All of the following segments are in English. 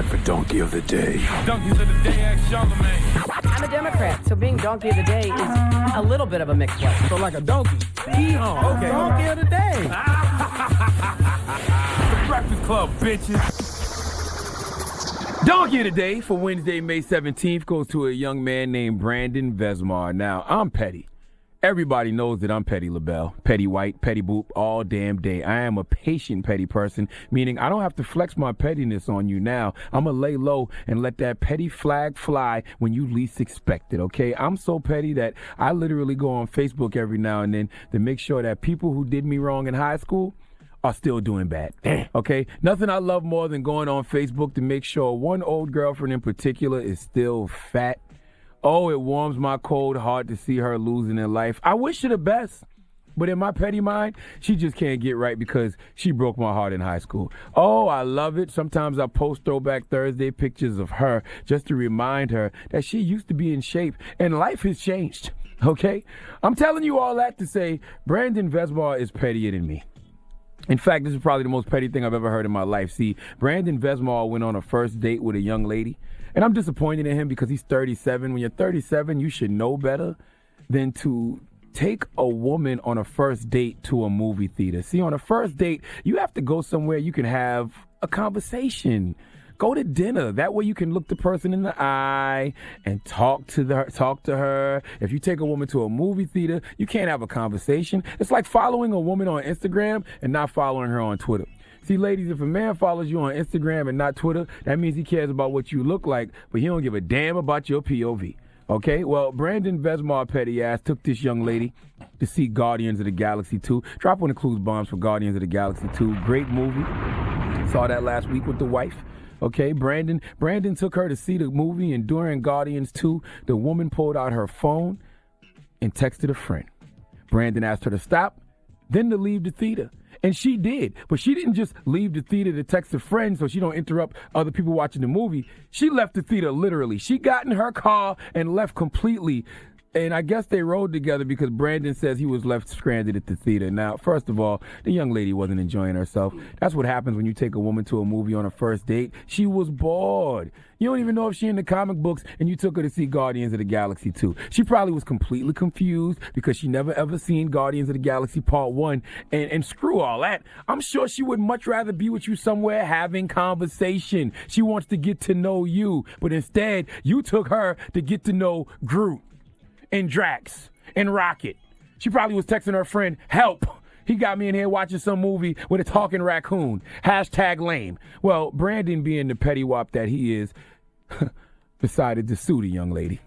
time for Donkey of the Day. Donkeys of the Day, ask Charlemagne. I'm a Democrat, so being Donkey of the Day is a little bit of a mixed blessing. So like a donkey. Hee-haw. Okay. Donkey of the Day. The Breakfast Club, bitches. Donkey of the Day for Wednesday, May 17th goes to a young man named Brandon Vesmar. Now, I'm petty. Everybody knows that I'm Petty LaBelle, Petty White, Petty Boop, all damn day. I am a patient petty person, meaning I don't have to flex my pettiness on you now. I'm going to lay low and let that petty flag fly when you least expect it, okay? I'm so petty that I literally go on Facebook every now and then to make sure that people who did me wrong in high school are still doing bad, okay? Nothing I love more than going on Facebook to make sure one old girlfriend in particular is still fat. Oh, it warms my cold heart to see her losing in life. I wish her the best, but in my petty mind, she just can't get right because she broke my heart in high school. Oh, I love it. Sometimes I post Throwback Thursday pictures of her just to remind her that she used to be in shape and life has changed, okay? I'm telling you all that to say Brandon Vesmar is pettier than me. In fact, this is probably the most petty thing I've ever heard in my life. See, Brandon Vesmar went on a first date with a young lady, and I'm disappointed in him because he's 37. When you're 37, you should know better than to take a woman on a first date to a movie theater. See, on a first date, you have to go somewhere you can have a conversation. Go to dinner. That way you can look the person in the eye and talk to her. If you take a woman to a movie theater, you can't have a conversation. It's like following a woman on Instagram and not following her on Twitter. See, ladies, if a man follows you on Instagram and not Twitter, that means he cares about what you look like, but he don't give a damn about your POV. Okay? Well, Brandon Vesmar petty ass took this young lady to see Guardians of the Galaxy 2. Drop one of Clues bombs for Guardians of the Galaxy 2. Great movie. Saw that last week with the wife. Okay, Brandon took her to see the movie, and during Guardians 2, the woman pulled out her phone and texted a friend. Brandon asked her to stop, then to leave the theater. And she did, but she didn't just leave the theater to text a friend so she don't interrupt other people watching the movie. She left the theater literally. She got in her car and left completely. And I guess they rode together because Brandon says he was left stranded at the theater. Now, first of all, the young lady wasn't enjoying herself. That's what happens when you take a woman to a movie on a first date. She was bored. You don't even know if she's in the comic books, and you took her to see Guardians of the Galaxy 2. She probably was completely confused because she never ever seen Guardians of the Galaxy Part 1. And screw all that. I'm sure she would much rather be with you somewhere having conversation. She wants to get to know you. But instead, you took her to get to know Groot and Drax and Rocket. She probably was texting her friend, help. He got me in here watching some movie with a talking raccoon. Hashtag lame. Well, Brandon, being the petty wop that he is, decided to sue the young lady.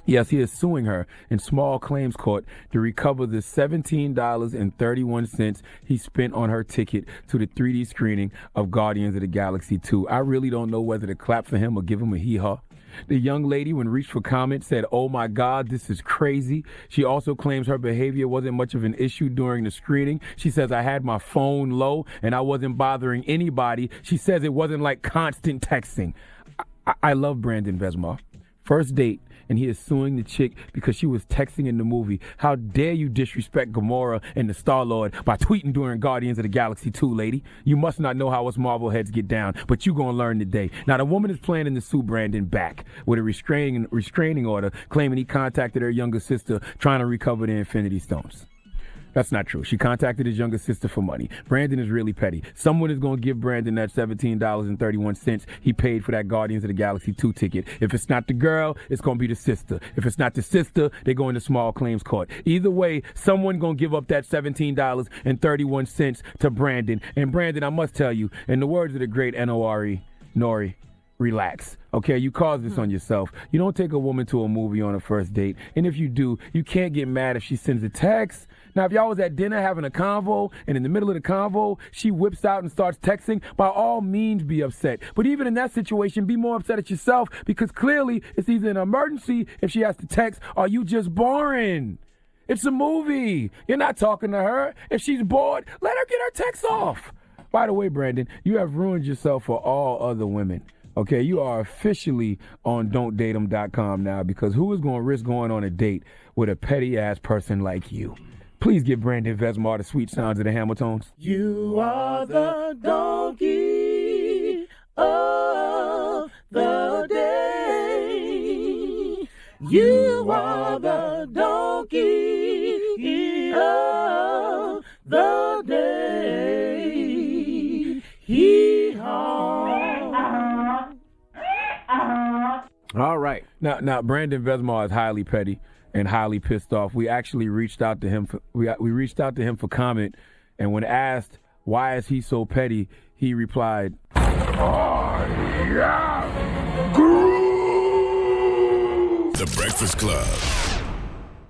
Yes, he is suing her in small claims court to recover the $17.31 he spent on her ticket to the 3D screening of Guardians of the Galaxy 2. I really don't know whether to clap for him or give him a hee-haw. The young lady, when reached for comment, said, "Oh my God, this is crazy." She also claims her behavior wasn't much of an issue during the screening. She says, "I had my phone low and I wasn't bothering anybody." She says it wasn't like constant texting. I love Brandon Vesmar. First date, and he is suing the chick because she was texting in the movie. How dare you disrespect Gamora and the Star-Lord by tweeting during Guardians of the Galaxy 2, lady. You must not know how us Marvel heads get down, but you gonna learn today. Now, the woman is planning to sue Brandon back with a restraining order, claiming he contacted her younger sister trying to recover the Infinity Stones. That's not true. She contacted his younger sister for money. Brandon is really petty. Someone is going to give Brandon that $17.31 he paid for that Guardians of the Galaxy 2 ticket. If it's not the girl, it's going to be the sister. If it's not the sister, they're going to small claims court. Either way, someone going to give up that $17.31 to Brandon. And Brandon, I must tell you, in the words of the great Nori, relax. Okay, you caused this on yourself. You don't take a woman to a movie on a first date. And if you do, you can't get mad if she sends a text. Now, if y'all was at dinner having a convo, and in the middle of the convo, she whips out and starts texting, by all means be upset. But even in that situation, be more upset at yourself, because clearly it's either an emergency if she has to text, or you just boring. It's a movie. You're not talking to her. If she's bored, let her get her text off. By the way, Brandon, you have ruined yourself for all other women. Okay, you are officially on Don'tDateEm.com now, because who is going to risk going on a date with a petty-ass person like you? Please give Brandon Vesmar the sweet sounds of the Hamiltons. You are the donkey. Oh. You are the donkey of the day. Hee-haw. All right. Now, Brandon Vesmar is highly petty and highly pissed off. We actually reached out to him. We reached out to him for comment, and when asked why is he so petty, he replied, The Breakfast Club.